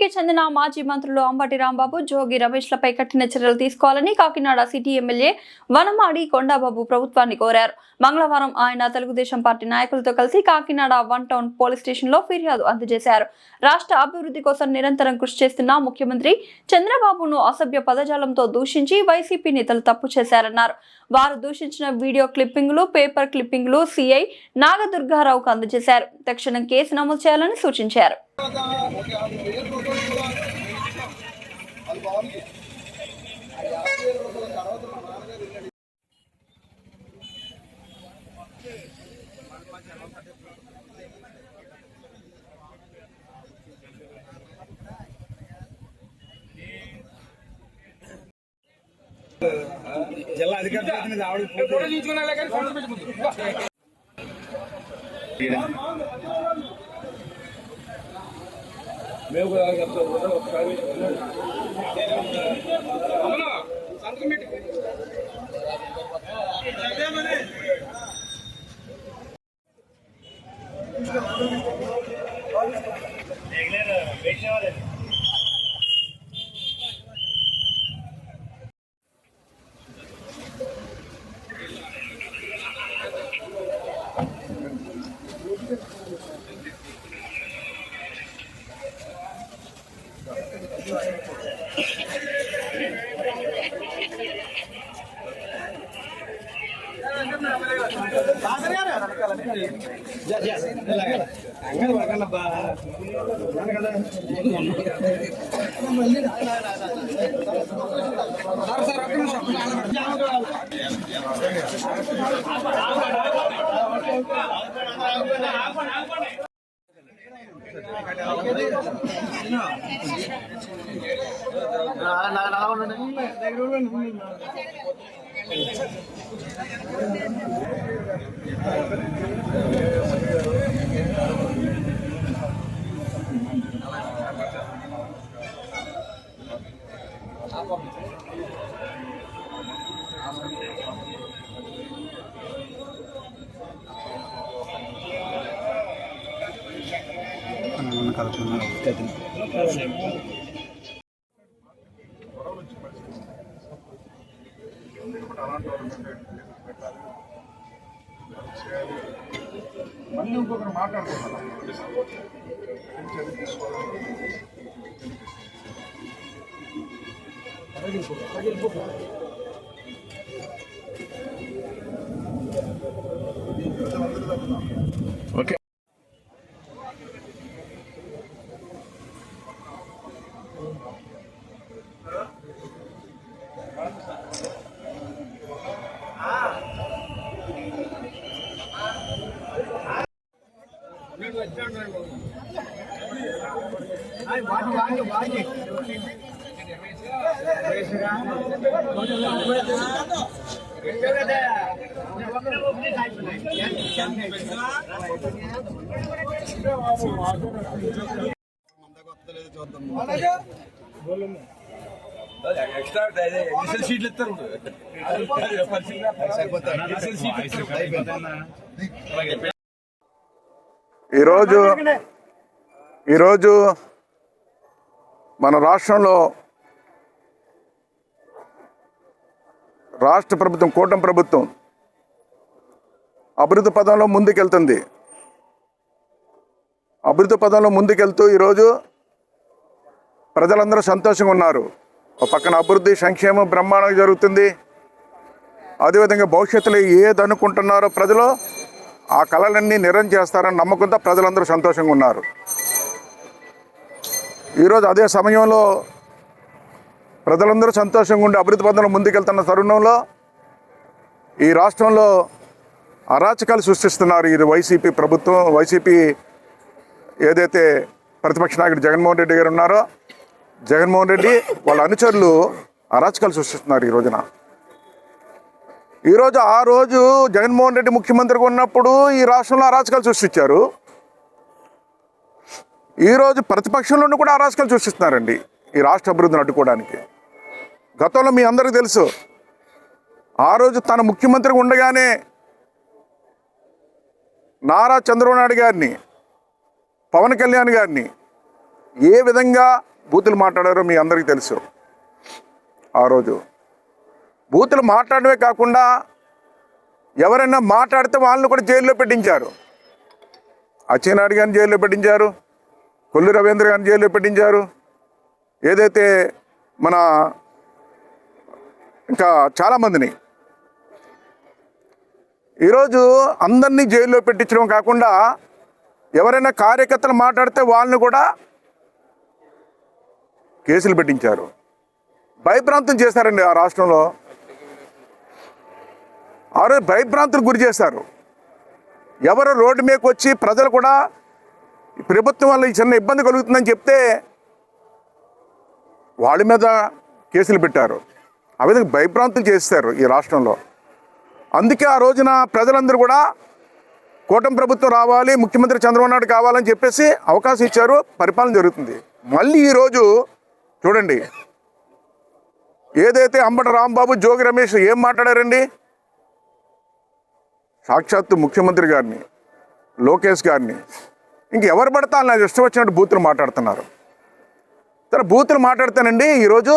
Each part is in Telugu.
వైసీపీకి చెందిన మాజీ మంత్రులు అంబటి రాంబాబు, జోగి రమేష్లపై కఠిన చర్యలు తీసుకోవాలని కాకినాడ సిటీ ఎమ్మెల్యే వనమాడి కొండాబాబు ప్రభుత్వాన్ని కోరారు. మంగళవారం ఆయన తెలుగుదేశం పార్టీ నాయకులతో కలిసి కాకినాడ 1 టౌన్ పోలీస్ స్టేషన్లో ఫిర్యాదు అందజేశారు. రాష్ట్ర అభివృద్ధి కోసం నిరంతరం కృషి చేస్తున్న ముఖ్యమంత్రి చంద్రబాబును అసభ్య పదజాలంతో దూషించి వైసీపీ నేతలు తప్పు చేశారన్నారు. వారు దూషించిన వీడియో క్లిప్పింగ్లు, పేపర్ క్లిప్పింగ్లు సిఐ నాగదుర్గారావుకు అందజేశారు. తక్షణం కేసు నమోదు చేయాలని సూచించారు. జిల్లా అధికారి మేము కూడా ఒకసారి మళ్ళీ ఇంకొకరు మాట్లాడుతున్నారు. ఓకే, ఎక్స్ట్రా సీట్లు ఇస్తారు. ఈరోజు మన రాష్ట్రంలో రాష్ట్ర ప్రభుత్వం, కూటమి ప్రభుత్వం అభివృద్ధి పదంలో ముందుకెళ్తుంది. అభివృద్ధి పదంలో ముందుకెళ్తూ ఈరోజు ప్రజలందరూ సంతోషంగా ఉన్నారు. ఒక పక్కన అభివృద్ధి, సంక్షేమం బ్రహ్మాండంగా జరుగుతుంది. అదేవిధంగా భవిష్యత్తులో ఏది అనుకుంటున్నారో ప్రజలు ఆ కళలన్నీ నిరం చేస్తారని నమ్మకంతో ప్రజలందరూ సంతోషంగా ఉన్నారు. ఈరోజు అదే సమయంలో ప్రజలందరూ సంతోషంగా ఉండి అభివృద్ధి పదంలో ముందుకెళ్తున్న తరుణంలో ఈ రాష్ట్రంలో అరాచకాలు సృష్టిస్తున్నారు ఈ వైసీపీ ప్రభుత్వం. వైసీపీ ఏదైతే ప్రతిపక్ష నాయకుడు జగన్మోహన్ రెడ్డి గారు ఉన్నారో, జగన్మోహన్ రెడ్డి వాళ్ళ అనుచరులు అరాచకాలు సృష్టిస్తున్నారు ఈ రోజున. ఆ రోజు జగన్మోహన్ రెడ్డి ముఖ్యమంత్రిగా ఉన్నప్పుడు ఈ రాష్ట్రంలో అరాచకాలు సృష్టించారు. ఈరోజు ప్రతిపక్షంలోనూ కూడా అరాచకాలు సృష్టిస్తున్నారండి ఈ రాష్ట్ర అభివృద్ధిని అడ్డుకోవడానికి. గతంలో మీ అందరికీ తెలుసు, ఆ రోజు తన ముఖ్యమంత్రిగా ఉండగానే నారా చంద్రబాబు నాయుడు గారిని, పవన్ కళ్యాణ్ గారిని ఏ విధంగా బూతులు మాట్లాడారో మీ అందరికీ తెలుసు. ఆ రోజు బూతులు మాట్లాడమే కాకుండా ఎవరైనా మాట్లాడితే వాళ్ళని కూడా జైల్లో పెట్టించారు. అచ్చెన్నాయుడు గారిని జైల్లో పెట్టించారు, కొల్లు రవీంద్ర గారిని జైల్లో పెట్టించారు. ఏదైతే మన ఇంకా చాలామందిని ఈరోజు అందరినీ జైల్లో పెట్టించడం కాకుండా ఎవరైనా కార్యకర్తలు మాట్లాడితే వాళ్ళని కూడా కేసులు పెట్టించారు. భయభ్రాంతం చేశారండి ఆ రాష్ట్రంలో. ఆ రోజు భయభ్రాంతులకు గురి చేశారు. ఎవరు రోడ్డు మీదకి వచ్చి ప్రజలు కూడా ప్రభుత్వం వల్ల ఈ చిన్న ఇబ్బంది కలుగుతుందని చెప్తే వాళ్ళ మీద కేసులు పెట్టారు. ఆ విధంగా భయభ్రాంతులు చేస్తారు ఈ రాష్ట్రంలో. అందుకే ఆ రోజున ప్రజలందరూ కూడా కూటమి ప్రభుత్వం రావాలి, ముఖ్యమంత్రి చంద్రబాబు నాయుడు కావాలని చెప్పేసి అవకాశం ఇచ్చారు. పరిపాలన జరుగుతుంది. మళ్ళీ ఈరోజు చూడండి, ఏదైతే అంబటి రాంబాబు, జోగి రమేష్ ఏం మాట్లాడారండి? సాక్షాత్తు ముఖ్యమంత్రి గారిని, లోకేష్ గారిని, ఇంకెవరు పడతా నాకు ఇష్టం వచ్చినట్టు బూతులు మాట్లాడుతున్నారు. సరే, బూతులు మాట్లాడితేనండి ఈరోజు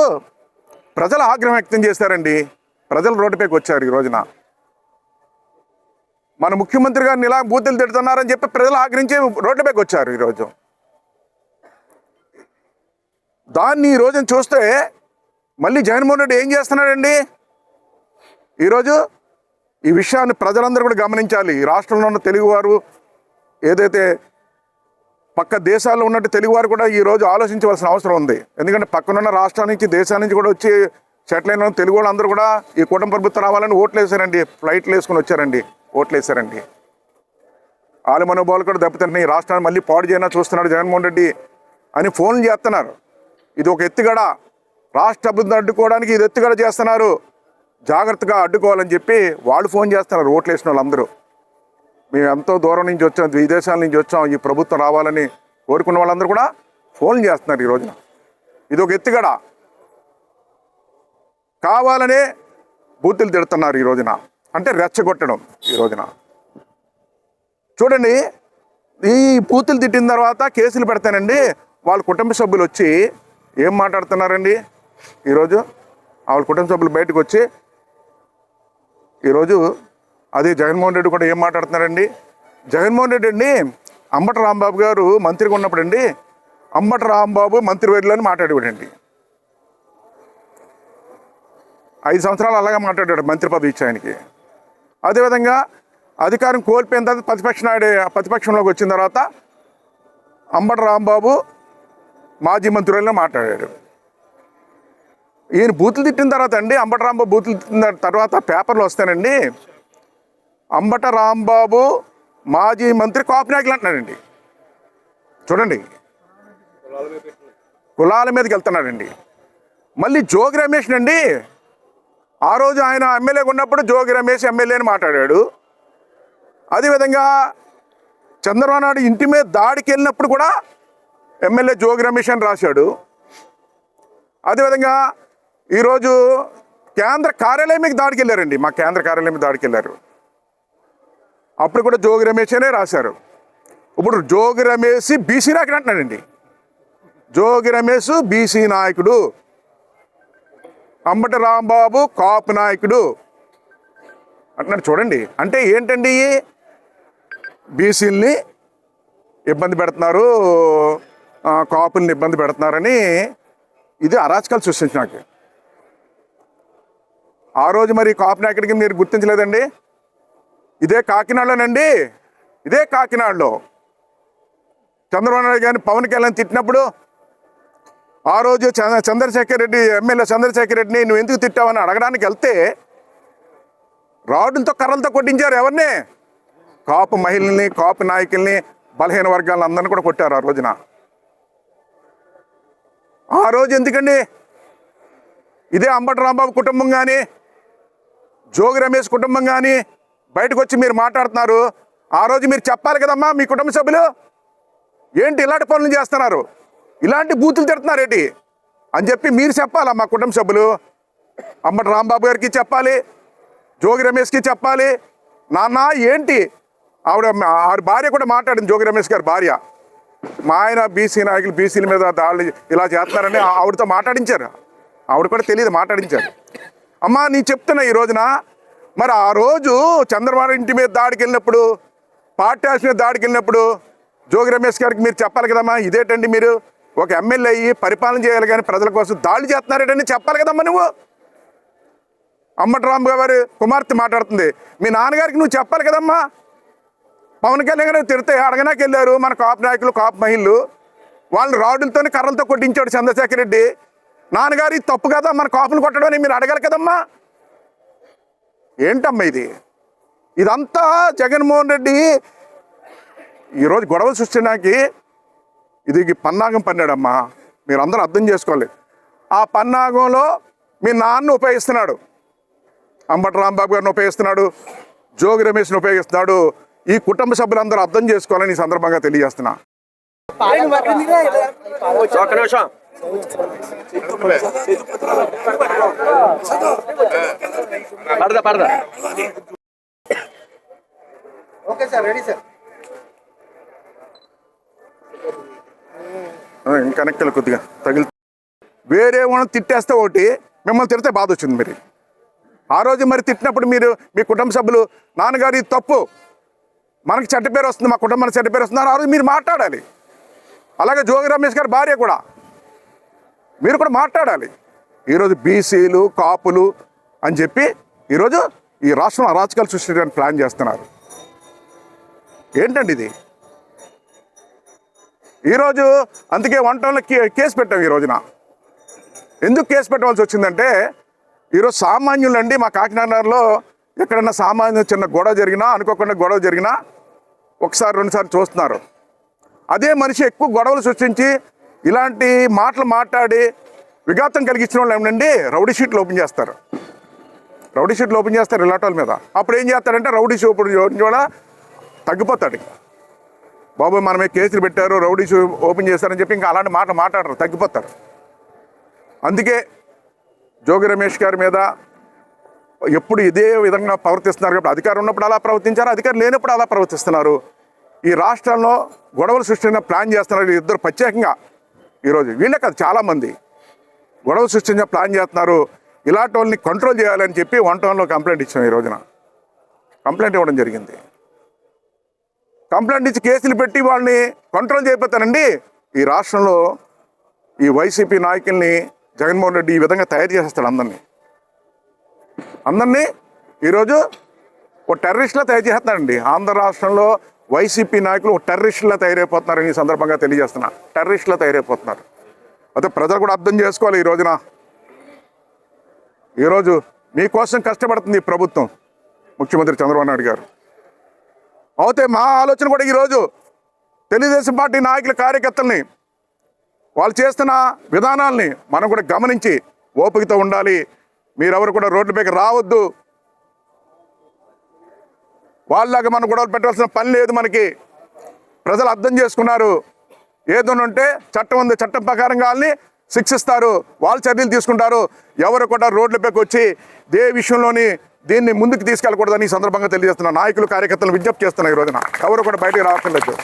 ప్రజలు ఆగ్రహం వ్యక్తం చేశారండి. ప్రజలు రోడ్డుపైకి వచ్చారు. ఈ రోజున మన ముఖ్యమంత్రి గారిని ఇలా బూతులు తిడుతున్నారని చెప్పి ప్రజలు ఆగ్రహించి రోడ్డుపైకి వచ్చారు ఈరోజు. దాన్ని ఈ రోజున చూస్తే మళ్ళీ జగన్మోహన్ రెడ్డి ఏం చేస్తున్నాడండి? ఈరోజు ఈ విషయాన్ని ప్రజలందరూ కూడా గమనించాలి. ఈ రాష్ట్రంలో ఉన్న తెలుగువారు, ఏదైతే పక్క దేశాల్లో ఉన్నట్టు తెలుగువారు కూడా ఈరోజు ఆలోచించవలసిన అవసరం ఉంది. ఎందుకంటే పక్కనున్న రాష్ట్రాల నుంచి, దేశాల నుంచి కూడా వచ్చి సెటిల్ అయిన తెలుగు వాళ్ళందరూ కూడా ఈ కూటమి ప్రభుత్వం రావాలని ఓట్లు వేశారండి. ఫ్లైట్లు వేసుకొని వచ్చారండి, ఓట్లు వేశారండి. వాళ్ళ మనోభావాలు కూడా దెబ్బతింటున్నాయి. ఈ రాష్ట్రాన్ని మళ్ళీ పాడు చేయనా చూస్తున్నాడు జగన్మోహన్ రెడ్డి అని ఫోన్లు చేస్తున్నారు. ఇది ఒక ఎత్తుగడ, రాష్ట్ర అభివృద్ధిని అడ్డుకోవడానికి ఇది ఎత్తుగడ చేస్తున్నారు. జాగ్రత్తగా అడ్డుకోవాలని చెప్పి వాళ్ళు ఫోన్ చేస్తున్నారు. ఓట్లు వేసిన వాళ్ళందరూ మేము ఎంతో దూరం నుంచి వచ్చాం, విదేశాల నుంచి వచ్చాం, ఈ ప్రభుత్వం రావాలని కోరుకున్న వాళ్ళందరూ కూడా ఫోన్ చేస్తున్నారు. ఈ రోజున ఇది ఒక ఎత్తుగడ, కావాలనే బూతులు తిడుతున్నారు. ఈ రోజున అంటే రెచ్చగొట్టడం. ఈ రోజున చూడండి, ఈ బూతులు తిట్టిన తర్వాత కేసులు పెడతానండి. వాళ్ళ కుటుంబ సభ్యులు వచ్చి ఏం మాట్లాడుతున్నారండి? ఈరోజు వాళ్ళ కుటుంబ సభ్యులు బయటకు వచ్చి ఈరోజు అదే జగన్మోహన్ రెడ్డి కూడా ఏం మాట్లాడుతున్నారండి? జగన్మోహన్ రెడ్డి అండి అంబటి రాంబాబు గారు మంత్రిగా ఉన్నప్పుడు అండి, అంబటి రాంబాబు మంత్రివర్యులు అని మాట్లాడేవాడండి. 5 సంవత్సరాలు అలాగే మాట్లాడాడు మంత్రి పదవి ఇచ్చి ఆయనకి. అదేవిధంగా అధికారం కోల్పోయిన తర్వాత ప్రతిపక్షంలోకి వచ్చిన తర్వాత అంబటి రాంబాబు మాజీ మంత్రులను మాట్లాడాడు. ఈయన బూతులు తిట్టిన తర్వాత అండి, అంబటి రాంబాబు బూతులు తిట్టిన తర్వాత పేపర్లు వస్తానండి, అంబటి రాంబాబు మాజీ మంత్రి కాపు నాయకులు అంటున్నాడండి. చూడండి, కులాల మీదకి వెళ్తున్నాడండి. మళ్ళీ జోగి రమేష్ అండి, ఆ రోజు ఆయన ఎమ్మెల్యేగా ఉన్నప్పుడు జోగి రమేష్ ఎమ్మెల్యే అని మాట్లాడాడు. అదేవిధంగా చంద్రబాబు నాయుడు ఇంటి మీద దాడికి వెళ్ళినప్పుడు కూడా ఎమ్మెల్యే జోగి రమేష్ అని రాశాడు. అదేవిధంగా ఈరోజు కేంద్ర కార్యాలయం మీద దాడికి వెళ్ళారండి, మా కేంద్ర కార్యాలయం మీద దాడికి వెళ్ళారు, అప్పుడు కూడా జోగి రమేష్ అనే రాశారు. ఇప్పుడు జోగి రమేష్ బీసీ నాయకుడు అంటున్నాడండి. జోగి రమేష్ బీసీ నాయకుడు, అంబటి రాంబాబు కాపు నాయకుడు అంటున్నాడు. చూడండి, అంటే ఏంటండి? బీసీలని ఇబ్బంది పెడుతున్నారు, కాపుల్ని ఇబ్బంది పెడుతున్నారని ఇది అరాచకాలు సృష్టించినాక. ఆ రోజు మరి కాపు నాయకుడికి మీరు గుర్తించలేదండి? ఇదే కాకినాడలోనండి, ఇదే కాకినాడలో చంద్రబాబు నాయుడు గారిని పవన్ కళ్యాణ్ తిట్టినప్పుడు ఆ రోజు చంద్రశేఖర్ రెడ్డి, ఎమ్మెల్యే చంద్రశేఖర్ రెడ్డిని నువ్వు ఎందుకు తిట్టావని అడగడానికి వెళ్తే రాడ్లతో కర్రలతో కొట్టించారు. ఎవరిని? కాపు మహిళల్ని, కాపు నాయకుల్ని, బలహీన వర్గాలను అందరినీ కూడా కొట్టారు ఆ రోజున. ఆ రోజు ఎందుకండి? ఇదే అంబటి రాంబాబు కుటుంబం కానీ, జోగి రమేష్ కుటుంబం కానీ బయటకు వచ్చి మీరు మాట్లాడుతున్నారు. ఆ రోజు మీరు చెప్పాలి కదమ్మా, మీ కుటుంబ సభ్యులు ఏంటి ఇలాంటి పనులు చేస్తున్నారు, ఇలాంటి బూతులు తిడుతున్నారు ఏంటి అని చెప్పి మీరు చెప్పాలా? మా కుటుంబ సభ్యులు అంబటి రాంబాబు గారికి చెప్పాలి, జోగి రమేష్కి చెప్పాలి. నాన్న ఏంటి? ఆవిడ భార్య కూడా మాట్లాడింది, జోగి రమేష్ గారి భార్య. మా ఆయన బీసీ నాయకులు బీసీల మీద దాడులు ఇలా చేస్తున్నారని ఆవిడతో మాట్లాడించారు. ఆవిడ కూడా తెలియదు, మాట్లాడించారు. అమ్మా నీ చెప్తున్నా ఈ రోజున మరి ఆ రోజు చంద్రబాబు ఇంటి మీద దాడికి వెళ్ళినప్పుడు, పార్టీ ఆఫీస్ మీద దాడికి వెళ్ళినప్పుడు జోగి రమేష్ గారికి మీరు చెప్పాలి కదమ్మా, ఇదేంటండి మీరు ఒక ఎమ్మెల్యే అయ్యి పరిపాలన చేయాలి కానీ ప్రజల కోసం దాడి చేస్తున్నారేటని చెప్పాలి కదమ్మా నువ్వు. అంబటి రాంబాబు గారి కుమార్తె మాట్లాడుతుంది, మీ నాన్నగారికి నువ్వు చెప్పాలి కదమ్మా. పవన్ కళ్యాణ్ గారు తిడితే అడగనాకి వెళ్ళారు మన కాపు నాయకులు, కాపు మహిళలు, వాళ్ళని రాడులతో కర్రలతో కొట్టించాడు చంద్రశేఖర్ రెడ్డి. నాన్నగారి తప్పు కదా మన కాపులు కొట్టడం అని మీరు అడగాలి కదమ్మా. ఏంటమ్మా ఇది? ఇదంతా జగన్మోహన్ రెడ్డి ఈరోజు గొడవలు సృష్టించడానికి ఇది పన్నాగం పన్నాడమ్మా. మీరు అందరూ అర్థం చేసుకోవాలి. ఆ పన్నాగంలో మీ నాన్న ఉపయోగిస్తున్నాడు, అంబటి రాంబాబు గారిని ఉపయోగిస్తున్నాడు, జోగి రమేష్ని ఉపయోగిస్తున్నాడు. ఈ కుటుంబ సభ్యులందరూ అర్థం చేసుకోవాలని ఈ సందర్భంగా తెలియజేస్తున్నా. ఇంకా నెక్కలు కొద్దిగా తగిలి వేరే వాళ్ళని తిట్టేస్తే ఒకటి, మిమ్మల్ని తిడితే బాధ వచ్చింది. మరి ఆ రోజు మరి తిట్టినప్పుడు మీరు మీ కుటుంబ సభ్యులు నాన్నగారి తప్పు, మనకి చెడ్డ పేరు వస్తుంది, మా కుటుంబానికి చెడ్డ పేరు వస్తుంది, ఆ రోజు మీరు మాట్లాడాలి. అలాగే జోగి రమేష్ గారి భార్య కూడా మీరు కూడా మాట్లాడాలి. ఈరోజు బీసీలు కాపులు అని చెప్పి ఈరోజు ఈ రాష్ట్రం అరాచకాలు సృష్టించడానికి ప్లాన్ చేస్తున్నారు. ఏంటండి ఇది? ఈరోజు అందుకే వంటల్లో కేసు పెట్టాం. ఈ రోజున ఎందుకు కేసు పెట్టవలసి వచ్చిందంటే, ఈరోజు సామాన్యులండి మా కాకినాడలో ఎక్కడన్నా సామాన్య చిన్న గొడవ జరిగినా, అనుకోకుండా గొడవ జరిగినా ఒకసారి రెండుసార్లు చూస్తున్నారు. అదే మనిషి ఎక్కువ గొడవలు సృష్టించి ఇలాంటి మాటలు మాట్లాడి విఘాతం కలిగించిన వాళ్ళు ఏమండి రౌడీ షీట్లు ఓపెన్ చేస్తారు. రౌడీ షీట్లు ఓపెన్ చేస్తారు ఇలాంటి వాళ్ళ మీద. అప్పుడు ఏం చేస్తారంటే రౌడీ షూ కూడా తగ్గిపోతాడు. బాబు మనమే కేసులు పెట్టారు, రౌడీ షూ ఓపెన్ చేస్తారని చెప్పి ఇంకా అలాంటి మాట మాట్లాడరు, తగ్గిపోతారు. అందుకే జోగి రమేష్ గారి మీద ఎప్పుడు ఇదే విధంగా ప్రవర్తిస్తున్నారు. కాబట్టి అధికారం ఉన్నప్పుడు అలా ప్రవర్తించారు, అధికారం లేనప్పుడు అలా ప్రవర్తిస్తున్నారు. ఈ రాష్ట్రంలో గొడవలు సృష్టించిన ప్లాన్ చేస్తున్నారు ఇద్దరు ప్రత్యేకంగా. ఈరోజు వీళ్ళే కాదు చాలామంది గొడవలు సృష్టించిన ప్లాన్ చేస్తున్నారు. ఇలాంటి వాళ్ళని కంట్రోల్ చేయాలని చెప్పి 1 కంప్లైంట్ ఇచ్చాం. ఈ రోజున కంప్లైంట్ ఇవ్వడం జరిగింది. కంప్లైంట్ ఇచ్చి కేసులు పెట్టి వాళ్ళని కంట్రోల్ చేయకపోతానండి. ఈ రాష్ట్రంలో ఈ వైసీపీ నాయకుల్ని జగన్మోహన్ రెడ్డి ఈ విధంగా తయారు చేసేస్తాడు. అందరినీ ఈరోజు ఒక టెర్రరిస్ట్లా తయారు చేస్తున్నాడండి. ఆంధ్ర రాష్ట్రంలో వైసీపీ నాయకులు ఒక టెర్రరిస్ట్లా తయారైపోతున్నారని ఈ సందర్భంగా తెలియజేస్తున్నా. టెర్రరిస్ట్లా తయారైపోతున్నారు. అయితే ప్రజలు కూడా అర్థం చేసుకోవాలి. ఈ రోజున ఈరోజు మీకోసం కష్టపడుతుంది ఈ ప్రభుత్వం, ముఖ్యమంత్రి చంద్రబాబు నాయుడు గారు. అయితే మా ఆలోచన కూడా ఈరోజు తెలుగుదేశం పార్టీ నాయకుల కార్యకర్తల్ని వాళ్ళు చేస్తున్న విధానాల్ని మనం కూడా గమనించి ఓపికతో ఉండాలి. మీరెవరు కూడా రోడ్లపైకి రావద్దు. వాళ్ళలాగా మనం గొడవలు పెట్టాల్సిన పని లేదు. మనకి ప్రజలు అర్థం చేసుకున్నారు. ఏదోనంటే చట్టం ఉంది, చట్టం ప్రకారంగా వాళ్ళని శిక్షిస్తారు, వాళ్ళు చర్యలు తీసుకుంటారు. ఎవరు కూడా రోడ్లపైకి వచ్చి విషయంలోని దీన్ని ముందుకు తీసుకెళ్ళకూడదని ఈ సందర్భంగా తెలియజేస్తున్నా. నాయకులు కార్యకర్తలు విజ్ఞప్తి చేస్తున్నా. ఈ రోజున ఎవరు కూడా బయటకు రావట్లేదు.